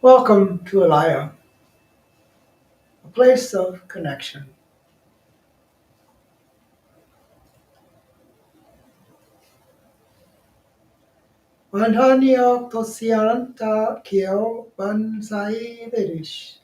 Welcome to Alaya, a place of connection. Vanhanya tosianta kio bansai verish.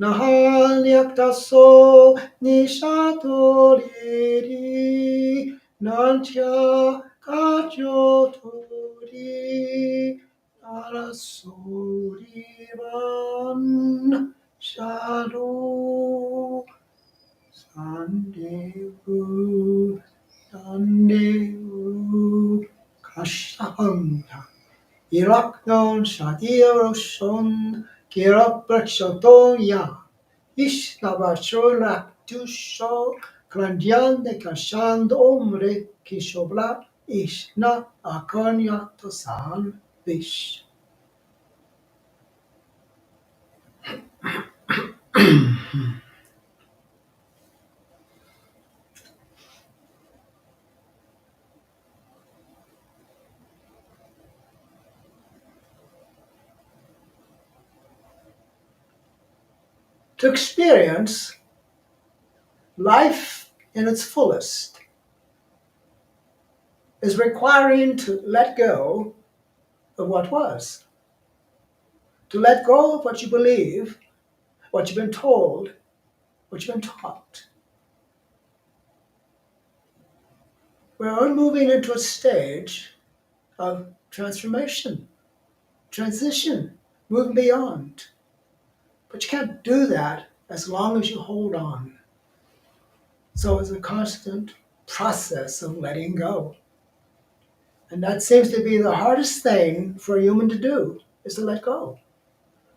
Nahanya taso nishatoriri. Nantya kajo tori. Narasurivan shadow. Sandevu. Sandevu. Kashahanga. Iraknon Shadiroshon Kiraprakshotoya Ishnavachonaktusho Krandyande Kashand Omre Kishobla Ishna Akanya Tosan Vish. To experience life in its fullest is requiring to let go of what was, to let go of what you believe, what you've been told, what you've been taught. We're moving into a stage of transformation, transition, moving beyond. But you can't do that as long as you hold on. So it's a constant process of letting go. And that seems to be the hardest thing for a human to do, is to let go.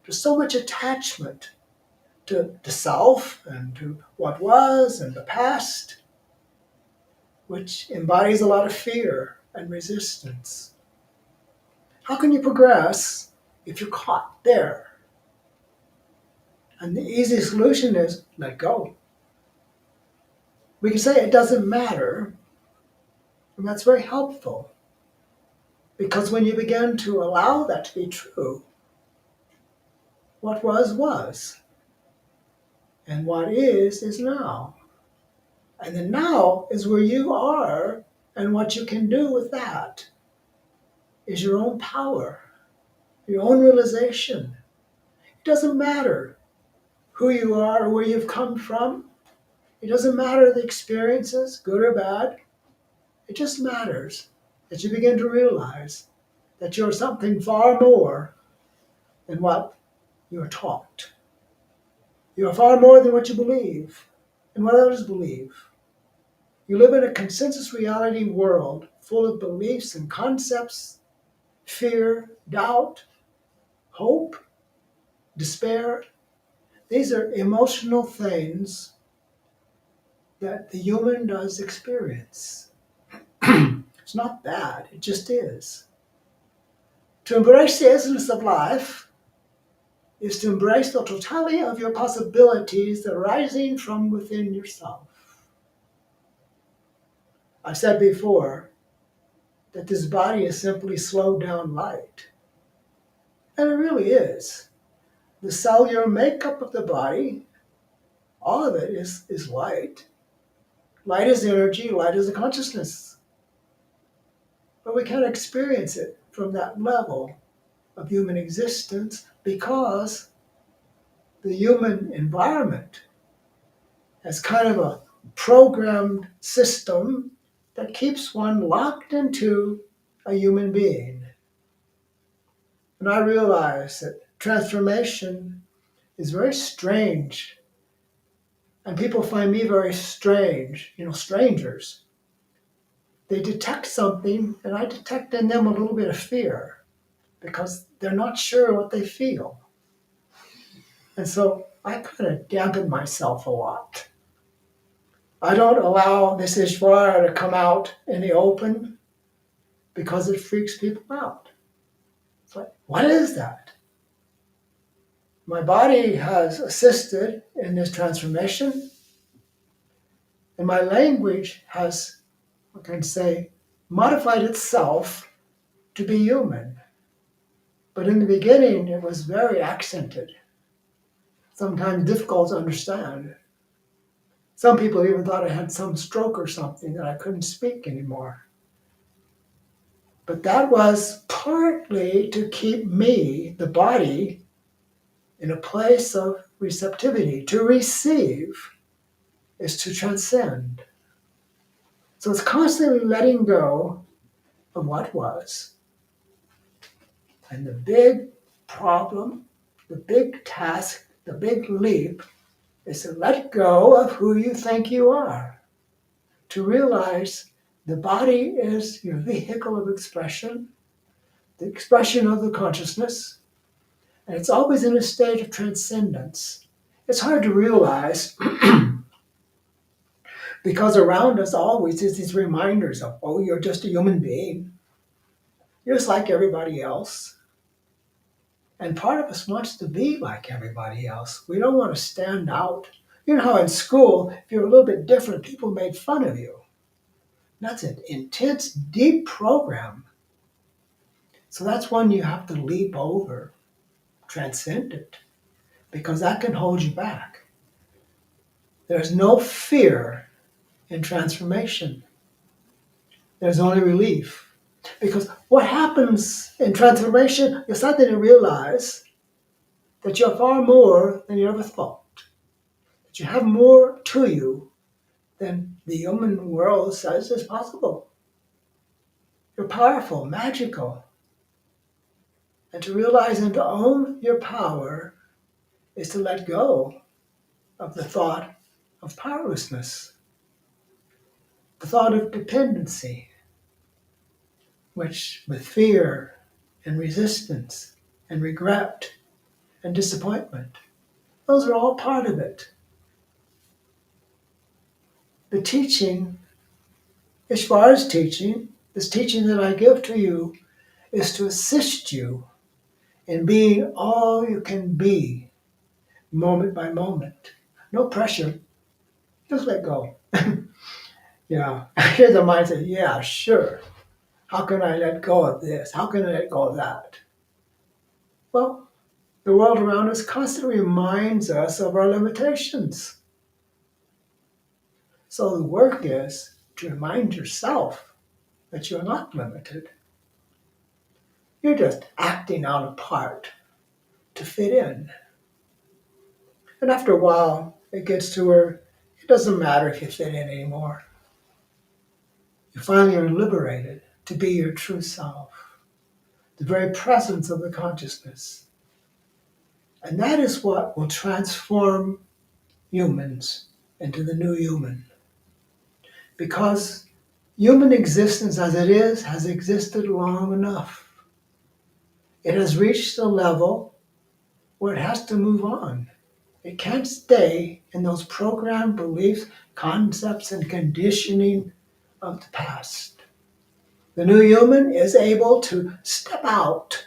There's so much attachment to the self and to what was and the past, which embodies a lot of fear and resistance. How can you progress if you're caught there? And the easy solution is let go. We can say it doesn't matter, and that's very helpful. Because when you begin to allow that to be true, what was, and what is now. And the now is where you are, and what you can do with that is your own power, your own realization. It doesn't matter who you are or where you've come from. It doesn't matter the experiences, good or bad. It just matters that you begin to realize that you're something far more than what you're taught. You're far more than what you believe and what others believe. You live in a consensus reality world full of beliefs and concepts, fear, doubt, hope, despair. These are emotional things that the human does experience. It's not bad, it just is. To embrace the essence of life is to embrace the totality of your possibilities arising from within yourself. I've said before that this body is simply slowed down light. And it really is. The cellular makeup of the body, all of it is light. Light is energy, light is a consciousness. But we can't experience it from that level of human existence because the human environment has kind of a programmed system that keeps one locked into a human being. And I realize that transformation is very strange. And people find me very strange, strangers. They detect something, and I detect in them a little bit of fear because they're not sure what they feel. And so I kind of dampen myself a lot. I don't allow this Ishvara to come out in the open because it freaks people out. It's like, what is that? My body has assisted in this transformation, and my language has, I can say, modified itself to be human. But in the beginning, it was very accented, sometimes difficult to understand. Some people even thought I had some stroke or something, that I couldn't speak anymore. But that was partly to keep me, the body, in a place of receptivity. To receive is to transcend. So it's constantly letting go of what was. And the big problem, the big task, the big leap is to let go of who you think you are. To realize the body is your vehicle of expression, the expression of the consciousness, and it's always in a state of transcendence. It's hard to realize because around us always is these reminders of, oh, you're just a human being. You're just like everybody else. And part of us wants to be like everybody else. We don't want to stand out. You know how in school, if you're a little bit different, people made fun of you. That's an intense, deep program. So that's one you have to leap over, transcend it, because that can hold you back. There's no fear in transformation. There's only relief. Because what happens in transformation, you suddenly realize that you're far more than you ever thought. That you have more to you than the human world says is possible. You're powerful, magical. And to realize and to own your power is to let go of the thought of powerlessness, the thought of dependency, which with fear and resistance and regret and disappointment, those are all part of it. The teaching, Ishvara's teaching, this teaching that I give to you, is to assist you in being all you can be, moment by moment. No pressure, just let go. Yeah, here's the mindset, yeah, sure. How can I let go of this? How can I let go of that? Well, the world around us constantly reminds us of our limitations. So the work is to remind yourself that you're not limited. You're just acting out a part to fit in. And after a while, it gets to where it doesn't matter if you fit in anymore. You finally are liberated to be your true self, the very presence of the consciousness. And that is what will transform humans into the new human. Because human existence as it is has existed long enough. It has reached a level where it has to move on. It can't stay in those programmed beliefs, concepts, and conditioning of the past. The new human is able to step out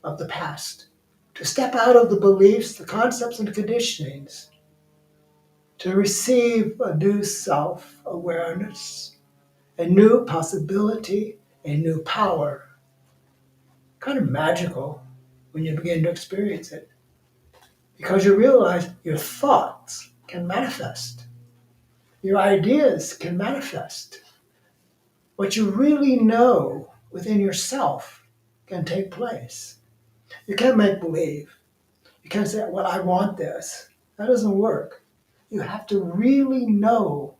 of the past, to step out of the beliefs, the concepts, and conditionings, to receive a new self-awareness, a new possibility, a new power. Kind of magical when you begin to experience it. Because you realize your thoughts can manifest. Your ideas can manifest. What you really know within yourself can take place. You can't make believe. You can't say, well, I want this. That doesn't work. You have to really know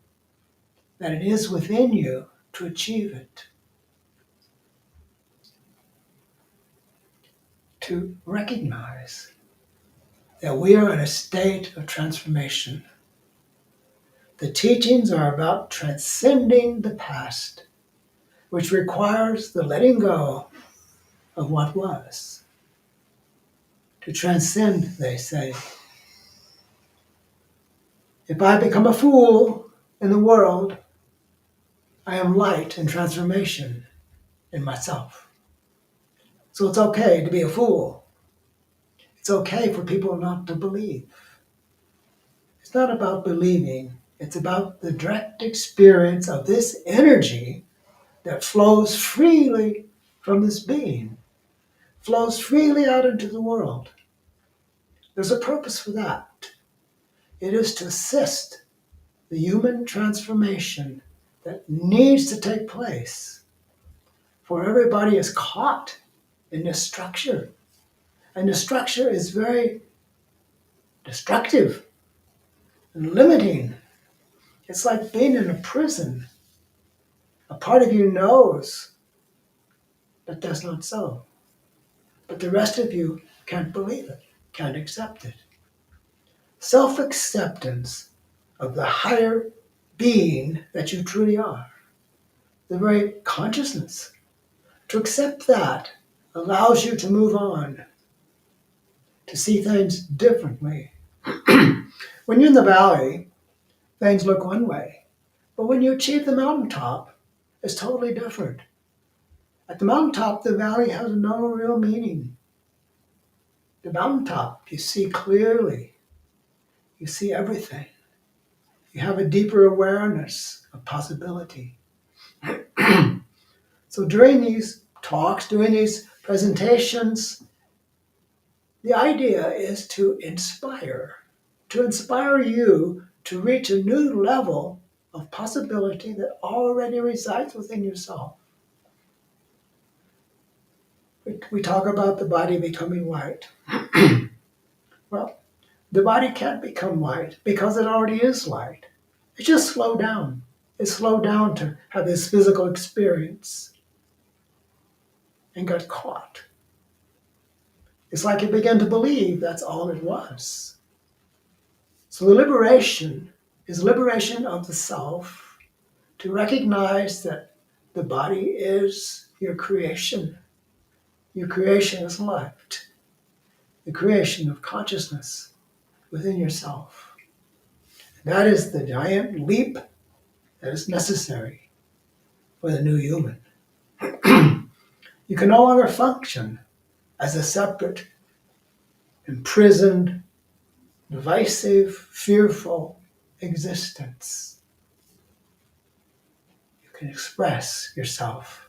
that it is within you to achieve it. To recognize that we are in a state of transformation. The teachings are about transcending the past, which requires the letting go of what was. To transcend, they say. If I become a fool in the world, I am light and transformation in myself. So it's okay to be a fool. It's okay for people not to believe. It's not about believing. It's about the direct experience of this energy that flows freely from this being, flows freely out into the world. There's a purpose for that. It is to assist the human transformation that needs to take place. For everybody is caught in this structure. And the structure is very destructive and limiting. It's like being in a prison. A part of you knows that that's not so. But the rest of you can't believe it, can't accept it. Self-acceptance of the higher being that you truly are, the very consciousness. To accept that allows you to move on, to see things differently. When you're in the valley, things look one way. But when you achieve the mountaintop, it's totally different. At the mountaintop, the valley has no real meaning. The mountaintop, you see clearly. You see everything. You have a deeper awareness of possibility. So during these talks, during these presentations, the idea is to inspire you to reach a new level of possibility that already resides within yourself. We talk about the body becoming white. Well, the body can't become white because it already is light. It just slowed down. It slowed down to have this physical experience and got caught. It's like it began to believe that's all it was. So the liberation is liberation of the self to recognize that the body is your creation. Your creation is light. The creation of consciousness within yourself. That is the giant leap that is necessary for the new human. You can no longer function as a separate, imprisoned, divisive, fearful existence. You can express yourself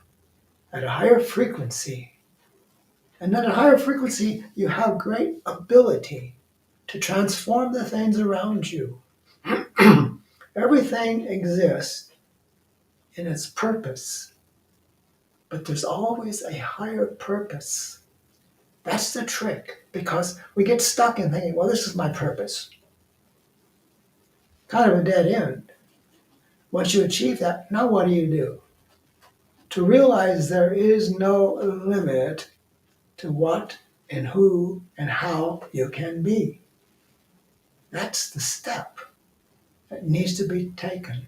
at a higher frequency. And at a higher frequency, you have great ability to transform the things around you. Everything exists in its purpose, but there's always a higher purpose. That's the trick, because we get stuck in thinking, well, this is my purpose. Kind of a dead end. Once you achieve that, now what do? To realize there is no limit to what and who and how you can be. That's the step that needs to be taken.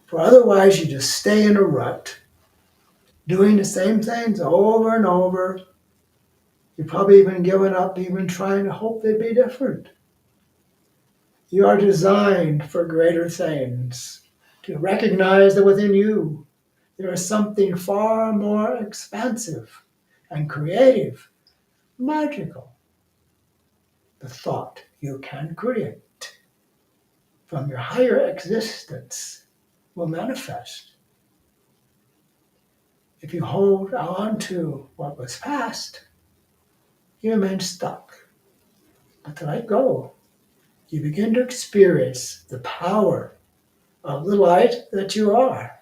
For otherwise, you just stay in a rut, doing the same things over and over. You've probably even given up, even trying to hope they'd be different. You are designed for greater things, to recognize that within you there is something far more expansive and creative, magical. The thought you can create from your higher existence will manifest. If you hold on to what was past, you remain stuck. But to let go, you begin to experience the power of the light that you are,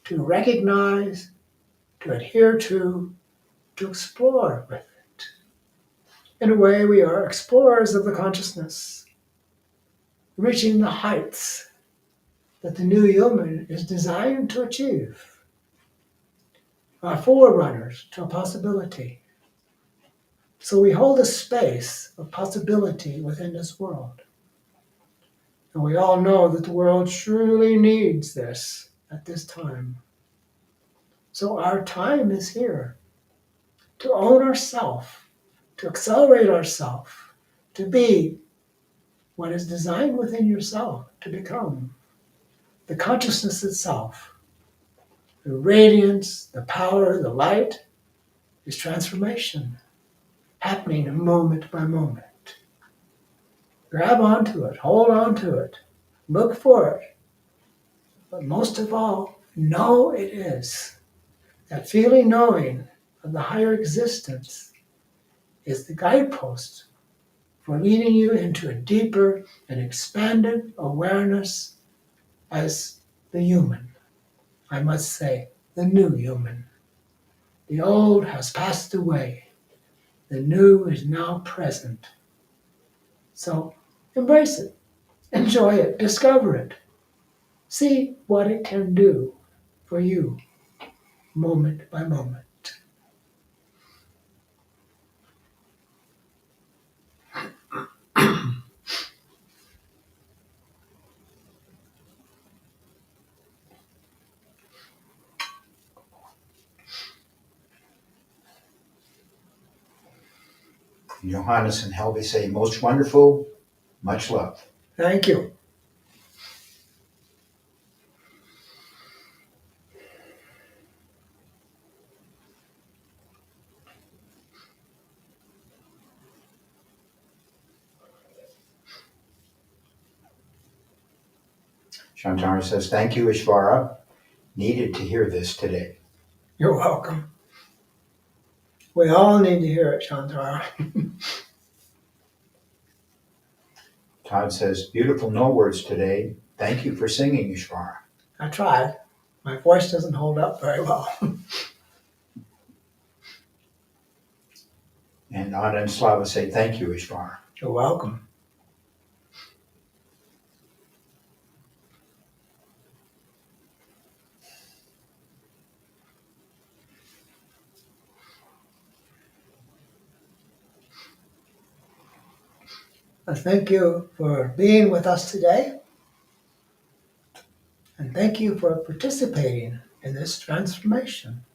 to recognize, to adhere to explore with it. In a way, we are explorers of the consciousness, reaching the heights that the new human is designed to achieve. Are forerunners to a possibility. So we hold a space of possibility within this world. And we all know that the world truly needs this at this time. So our time is here to own ourself, to accelerate ourselves, to be what is designed within yourself to become. The consciousness itself, the radiance, the power, the light, is transformation, happening moment by moment. Grab onto it, hold on to it, look for it. But most of all, know it is. That feeling knowing of the higher existence is the guidepost for leading you into a deeper and expanded awareness as the human. I must say, the new human. The old has passed away. The new is now present. So embrace it, enjoy it, discover it. See what it can do for you moment by moment. Johannes and Helvi say, most wonderful, much love. Thank you. Shantara says, thank you, Ishvara. Needed to hear this today. You're welcome. We all need to hear it, Shantara. Todd says, beautiful no words today. Thank you for singing, Ishvara. I tried. My voice doesn't hold up very well. And Anna and Slava say, thank you, Ishvara. You're welcome. I thank you for being with us today, and thank you for participating in this transformation.